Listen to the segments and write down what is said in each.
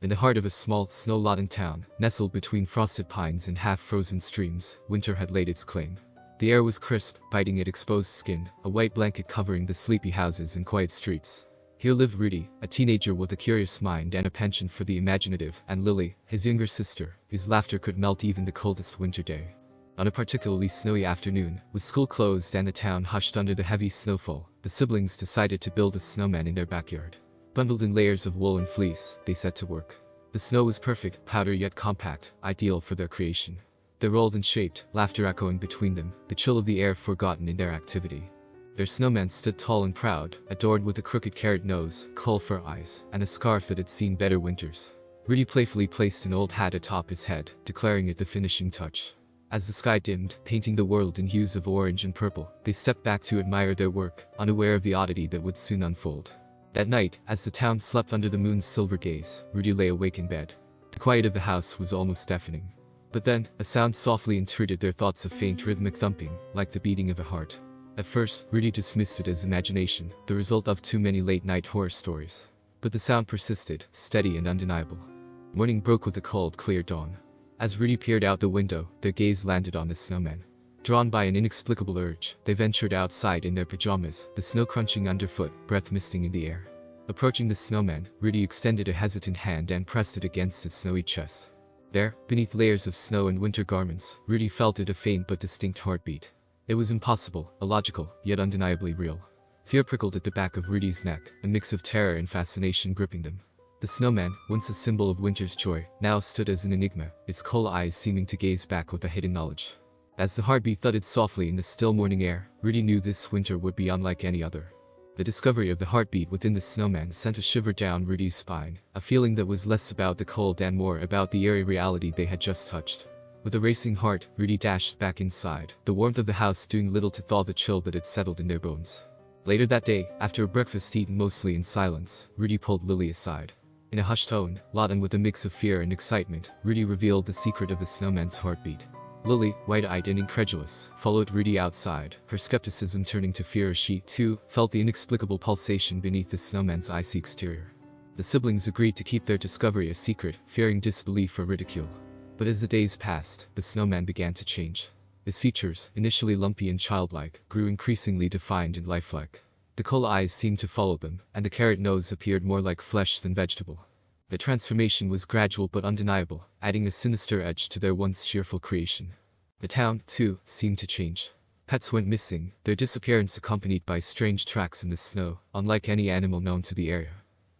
In the heart of a small, snow-laden town, nestled between frosted pines and half-frozen streams, winter had laid its claim. The air was crisp, biting at exposed skin, a white blanket covering the sleepy houses and quiet streets. Here lived Rudy, a teenager with a curious mind and a penchant for the imaginative, and Lily, his younger sister, whose laughter could melt even the coldest winter day. On a particularly snowy afternoon, with school closed and the town hushed under the heavy snowfall, the siblings decided to build a snowman in their backyard. Bundled in layers of wool and fleece, they set to work. The snow was perfect, powder yet compact, ideal for their creation. They rolled and shaped, laughter echoing between them, the chill of the air forgotten in their activity. Their snowman stood tall and proud, adored with a crooked carrot nose, coal fur eyes, and a scarf that had seen better winters. Rudy playfully placed an old hat atop his head, declaring it the finishing touch. As the sky dimmed, painting the world in hues of orange and purple, they stepped back to admire their work, unaware of the oddity that would soon unfold. That night, as the town slept under the moon's silver gaze, Rudy lay awake in bed. The quiet of the house was almost deafening. But then, a sound softly intruded their thoughts, of faint rhythmic thumping, like the beating of a heart. At first, Rudy dismissed it as imagination, the result of too many late-night horror stories. But the sound persisted, steady and undeniable. Morning broke with a cold, clear dawn. As Rudy peered out the window, their gaze landed on the snowman. Drawn by an inexplicable urge, they ventured outside in their pajamas, the snow crunching underfoot, breath misting in the air. Approaching the snowman, Rudy extended a hesitant hand and pressed it against his snowy chest. There, beneath layers of snow and winter garments, Rudy felt it, a faint but distinct heartbeat. It was impossible, illogical, yet undeniably real. Fear prickled at the back of Rudy's neck, a mix of terror and fascination gripping them. The snowman, once a symbol of winter's joy, now stood as an enigma, its cold eyes seeming to gaze back with a hidden knowledge. As the heartbeat thudded softly in the still morning air, Rudy knew this winter would be unlike any other. The discovery of the heartbeat within the snowman sent a shiver down Rudy's spine, a feeling that was less about the cold and more about the eerie reality they had just touched. With a racing heart, Rudy dashed back inside, the warmth of the house doing little to thaw the chill that had settled in their bones. Later that day, after a breakfast eaten mostly in silence, Rudy pulled Lily aside. In a hushed tone, laden with a mix of fear and excitement, Rudy revealed the secret of the snowman's heartbeat. Lily, wide-eyed and incredulous, followed Rudy outside, her skepticism turning to fear as she, too, felt the inexplicable pulsation beneath the snowman's icy exterior. The siblings agreed to keep their discovery a secret, fearing disbelief or ridicule. But as the days passed, the snowman began to change. His features, initially lumpy and childlike, grew increasingly defined and lifelike. The coal eyes seemed to follow them, and the carrot nose appeared more like flesh than vegetable. The transformation was gradual but undeniable, adding a sinister edge to their once cheerful creation. The town, too, seemed to change. Pets went missing, their disappearance accompanied by strange tracks in the snow, unlike any animal known to the area.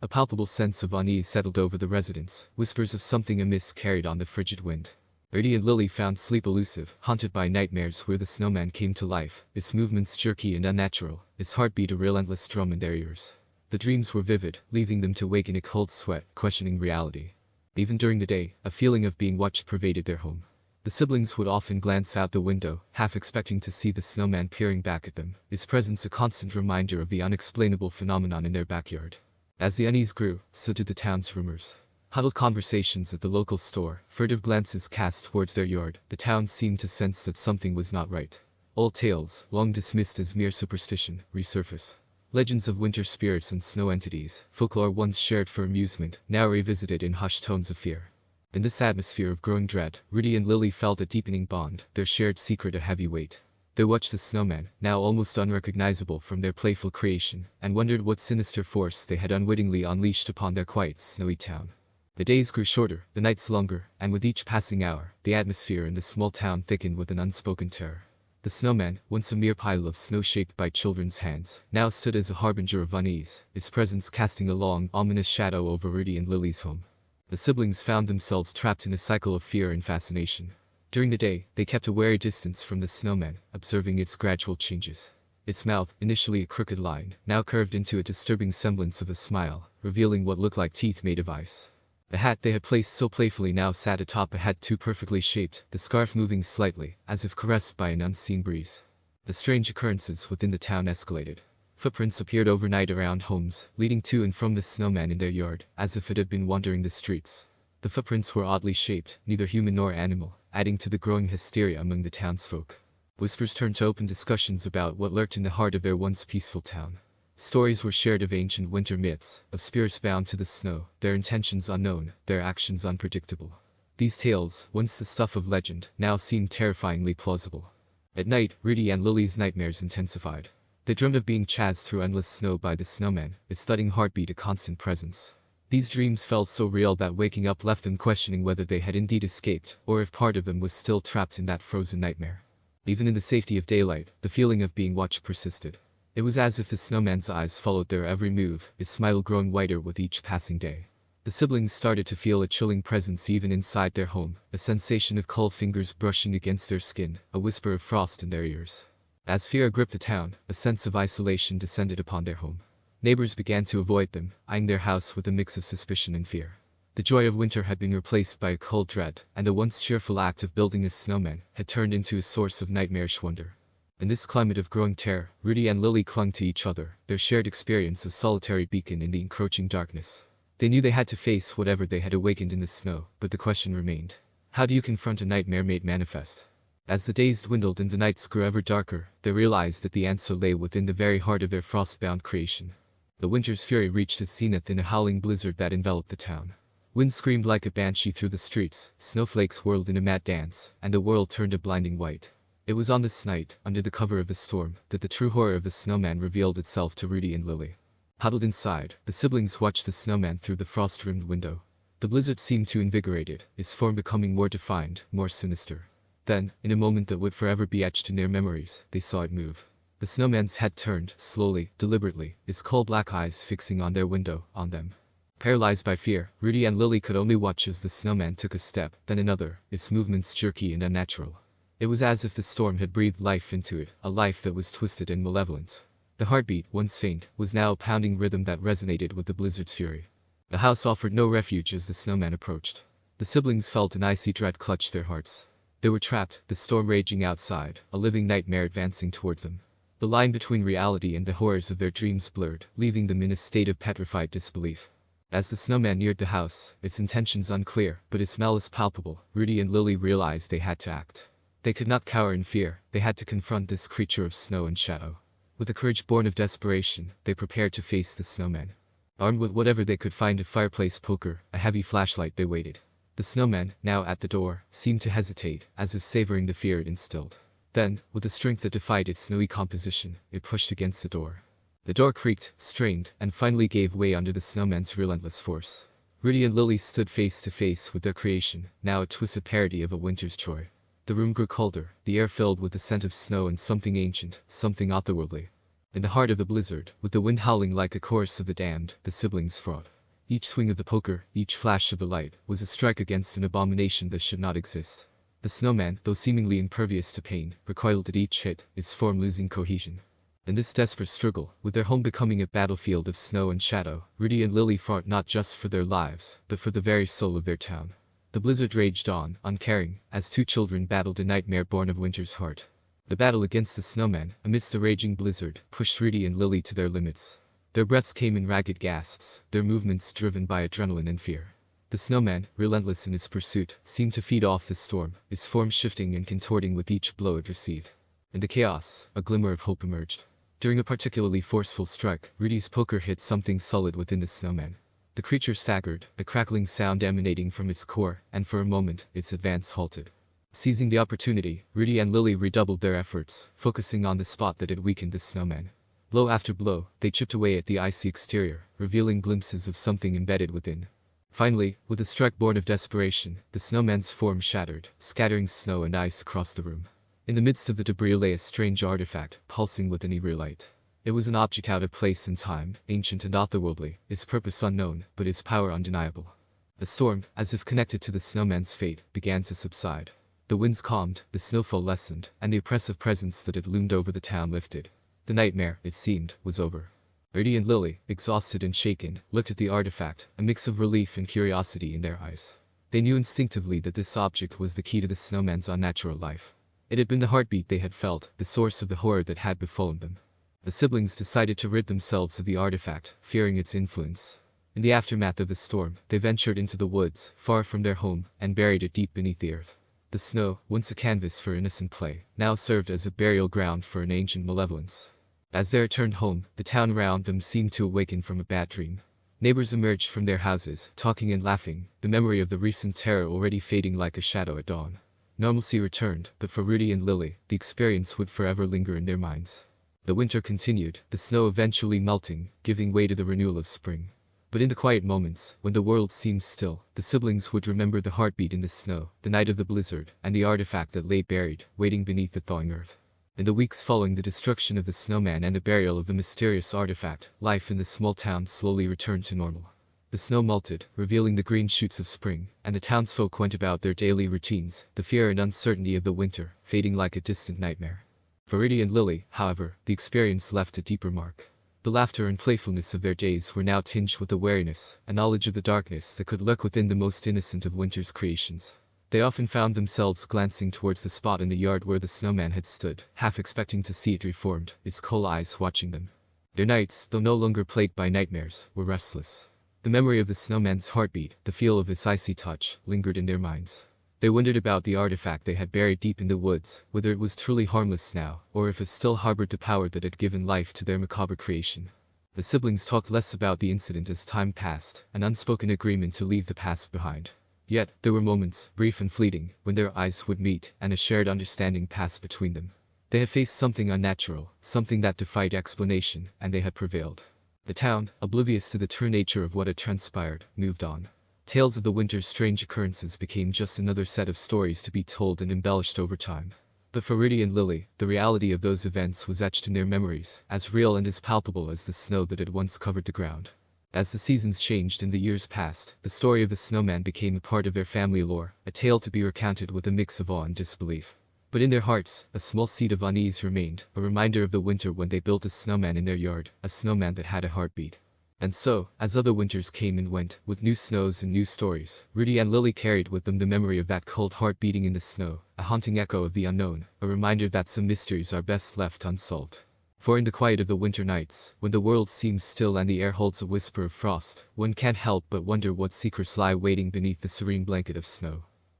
A palpable sense of unease settled over the residents, whispers of something amiss carried on the frigid wind. Rudy and Lily found sleep elusive, haunted by nightmares where the snowman came to life, its movements jerky and unnatural, its heartbeat a relentless drum in their ears. The dreams were vivid, leaving them to wake in a cold sweat, questioning reality. Even during the day, a feeling of being watched pervaded their home. The siblings would often glance out the window, half expecting to see the snowman peering back at them, its presence a constant reminder of the unexplainable phenomenon in their backyard. As the unease grew, so did the town's rumors. Huddled conversations at the local store, furtive glances cast towards their yard, the town seemed to sense that something was not right. Old tales, long dismissed as mere superstition, resurfaced. Legends of winter spirits and snow entities, folklore once shared for amusement, now revisited in hushed tones of fear. In this atmosphere of growing dread, Rudy and Lily felt a deepening bond, their shared secret a heavy weight. They watched the snowman, now almost unrecognizable from their playful creation, and wondered what sinister force they had unwittingly unleashed upon their quiet, snowy town. The days grew shorter, the nights longer, and with each passing hour, the atmosphere in the small town thickened with an unspoken terror. The snowman, once a mere pile of snow shaped by children's hands, now stood as a harbinger of unease, its presence casting a long, ominous shadow over Rudy and Lily's home. The siblings found themselves trapped in a cycle of fear and fascination. During the day, they kept a wary distance from the snowman, observing its gradual changes. Its mouth, initially a crooked line, now curved into a disturbing semblance of a smile, revealing what looked like teeth made of ice. The hat they had placed so playfully now sat atop a head too perfectly shaped, the scarf moving slightly, as if caressed by an unseen breeze. The strange occurrences within the town escalated. Footprints appeared overnight around homes, leading to and from the snowman in their yard, as if it had been wandering the streets. The footprints were oddly shaped, neither human nor animal, adding to the growing hysteria among the townsfolk. Whispers turned to open discussions about what lurked in the heart of their once peaceful town. Stories were shared of ancient winter myths, of spirits bound to the snow, their intentions unknown, their actions unpredictable. These tales, once the stuff of legend, now seemed terrifyingly plausible. At night, Rudy and Lily's nightmares intensified. They dreamed of being chased through endless snow by the snowman, its thudding heartbeat a constant presence. These dreams felt so real that waking up left them questioning whether they had indeed escaped, or if part of them was still trapped in that frozen nightmare. Even in the safety of daylight, the feeling of being watched persisted. It was as if the snowman's eyes followed their every move, its smile growing wider with each passing day. The siblings started to feel a chilling presence even inside their home, a sensation of cold fingers brushing against their skin, a whisper of frost in their ears. As fear gripped the town, a sense of isolation descended upon their home. Neighbors began to avoid them, eyeing their house with a mix of suspicion and fear. The joy of winter had been replaced by a cold dread, and the once cheerful act of building a snowman had turned into a source of nightmarish wonder. In this climate of growing terror, Rudy and Lily clung to each other, their shared experience a solitary beacon in the encroaching darkness. They knew they had to face whatever they had awakened in the snow, but the question remained. How do you confront a nightmare made manifest? As the days dwindled and the nights grew ever darker, they realized that the answer lay within the very heart of their frost-bound creation. The winter's fury reached its zenith in a howling blizzard that enveloped the town. Wind screamed like a banshee through the streets, snowflakes whirled in a mad dance, and the world turned a blinding white. It was on this night, under the cover of the storm, that the true horror of the snowman revealed itself to Rudy and Lily. Huddled inside, the siblings watched the snowman through the frost-rimmed window. The blizzard seemed to invigorate it, its form becoming more defined, more sinister. Then, in a moment that would forever be etched in their memories, they saw it move. The snowman's head turned, slowly, deliberately, its coal-black eyes fixing on their window, on them. Paralyzed by fear, Rudy and Lily could only watch as the snowman took a step, then another, its movements jerky and unnatural. It was as if the storm had breathed life into it, a life that was twisted and malevolent. The heartbeat, once faint, was now a pounding rhythm that resonated with the blizzard's fury. The house offered no refuge as the snowman approached. The siblings felt an icy dread clutch their hearts. They were trapped, the storm raging outside, a living nightmare advancing towards them. The line between reality and the horrors of their dreams blurred, leaving them in a state of petrified disbelief. As the snowman neared the house, its intentions unclear, but its malice palpable, Rudy and Lily realized they had to act. They could not cower in fear, they had to confront this creature of snow and shadow. With a courage born of desperation, they prepared to face the snowman. Armed with whatever they could find, a fireplace poker, a heavy flashlight, they waited. The snowman, now at the door, seemed to hesitate, as if savoring the fear it instilled. Then, with a strength that defied its snowy composition, it pushed against the door. The door creaked, strained, and finally gave way under the snowman's relentless force. Rudy and Lily stood face to face with their creation, now a twisted parody of a winter's joy. The room grew colder, the air filled with the scent of snow and something ancient, something otherworldly. In the heart of the blizzard, with the wind howling like a chorus of the damned, the siblings fought. Each swing of the poker, each flash of the light, was a strike against an abomination that should not exist. The snowman, though seemingly impervious to pain, recoiled at each hit, its form losing cohesion. In this desperate struggle, with their home becoming a battlefield of snow and shadow, Rudy and Lily fought not just for their lives, but for the very soul of their town. The blizzard raged on, uncaring, as two children battled a nightmare born of winter's heart. The battle against the snowman, amidst the raging blizzard, pushed Rudy and Lily to their limits. Their breaths came in ragged gasps, their movements driven by adrenaline and fear. The snowman, relentless in its pursuit, seemed to feed off the storm, its form shifting and contorting with each blow it received. In the chaos, a glimmer of hope emerged. During a particularly forceful strike, Rudy's poker hit something solid within the snowman. The creature staggered, a crackling sound emanating from its core, and for a moment, its advance halted. Seizing the opportunity, Rudy and Lily redoubled their efforts, focusing on the spot that had weakened the snowman. Blow after blow, they chipped away at the icy exterior, revealing glimpses of something embedded within. Finally, with a strike born of desperation, the snowman's form shattered, scattering snow and ice across the room. In the midst of the debris lay a strange artifact, pulsing with an eerie light. It was an object out of place and time, ancient and otherworldly, its purpose unknown, but its power undeniable. The storm, as if connected to the snowman's fate, began to subside. The winds calmed, the snowfall lessened, and the oppressive presence that had loomed over the town lifted. The nightmare, it seemed, was over. Rudy and Lily, exhausted and shaken, looked at the artifact, a mix of relief and curiosity in their eyes. They knew instinctively that this object was the key to the snowman's unnatural life. It had been the heartbeat they had felt, the source of the horror that had befallen them. The siblings decided to rid themselves of the artifact, fearing its influence. In the aftermath of the storm, they ventured into the woods, far from their home, and buried it deep beneath the earth. The snow, once a canvas for innocent play, now served as a burial ground for an ancient malevolence. As they returned home, the town around them seemed to awaken from a bad dream. Neighbors emerged from their houses, talking and laughing, the memory of the recent terror already fading like a shadow at dawn. Normalcy returned, but for Rudy and Lily, the experience would forever linger in their minds. The winter continued, the snow eventually melting, giving way to the renewal of spring. But in the quiet moments, when the world seemed still, the siblings would remember the heartbeat in the snow, the night of the blizzard, and the artifact that lay buried, waiting beneath the thawing earth. In the weeks following the destruction of the snowman and the burial of the mysterious artifact, life in the small town slowly returned to normal. The snow melted, revealing the green shoots of spring, and the townsfolk went about their daily routines, the fear and uncertainty of the winter fading like a distant nightmare. For Rudy and Lily, however, the experience left a deeper mark. The laughter and playfulness of their days were now tinged with a wariness, a knowledge of the darkness that could lurk within the most innocent of winter's creations. They often found themselves glancing towards the spot in the yard where the snowman had stood, half expecting to see it reformed, its cold eyes watching them. Their nights, though no longer plagued by nightmares, were restless. The memory of the snowman's heartbeat, the feel of his icy touch, lingered in their minds. They wondered about the artifact they had buried deep in the woods, whether it was truly harmless now, or if it still harbored the power that had given life to their macabre creation. The siblings talked less about the incident as time passed, an unspoken agreement to leave the past behind. Yet, there were moments, brief and fleeting, when their eyes would meet, and a shared understanding passed between them. They had faced something unnatural, something that defied explanation, and they had prevailed. The town, oblivious to the true nature of what had transpired, moved on. Tales of the winter's strange occurrences became just another set of stories to be told and embellished over time. But for Rudy and Lily, the reality of those events was etched in their memories, as real and as palpable as the snow that had once covered the ground. As the seasons changed and the years passed, the story of the snowman became a part of their family lore, a tale to be recounted with a mix of awe and disbelief. But in their hearts, a small seed of unease remained, a reminder of the winter when they built a snowman in their yard, a snowman that had a heartbeat. And so, as other winters came and went, with new snows and new stories, Rudy and Lily carried with them the memory of that cold heart beating in the snow, a haunting echo of the unknown, a reminder that some mysteries are best left unsolved. For in the quiet of the winter nights, when the world seems still and the air holds a whisper of frost, one can't help but wonder what secrets lie waiting beneath the serene blanket of snow.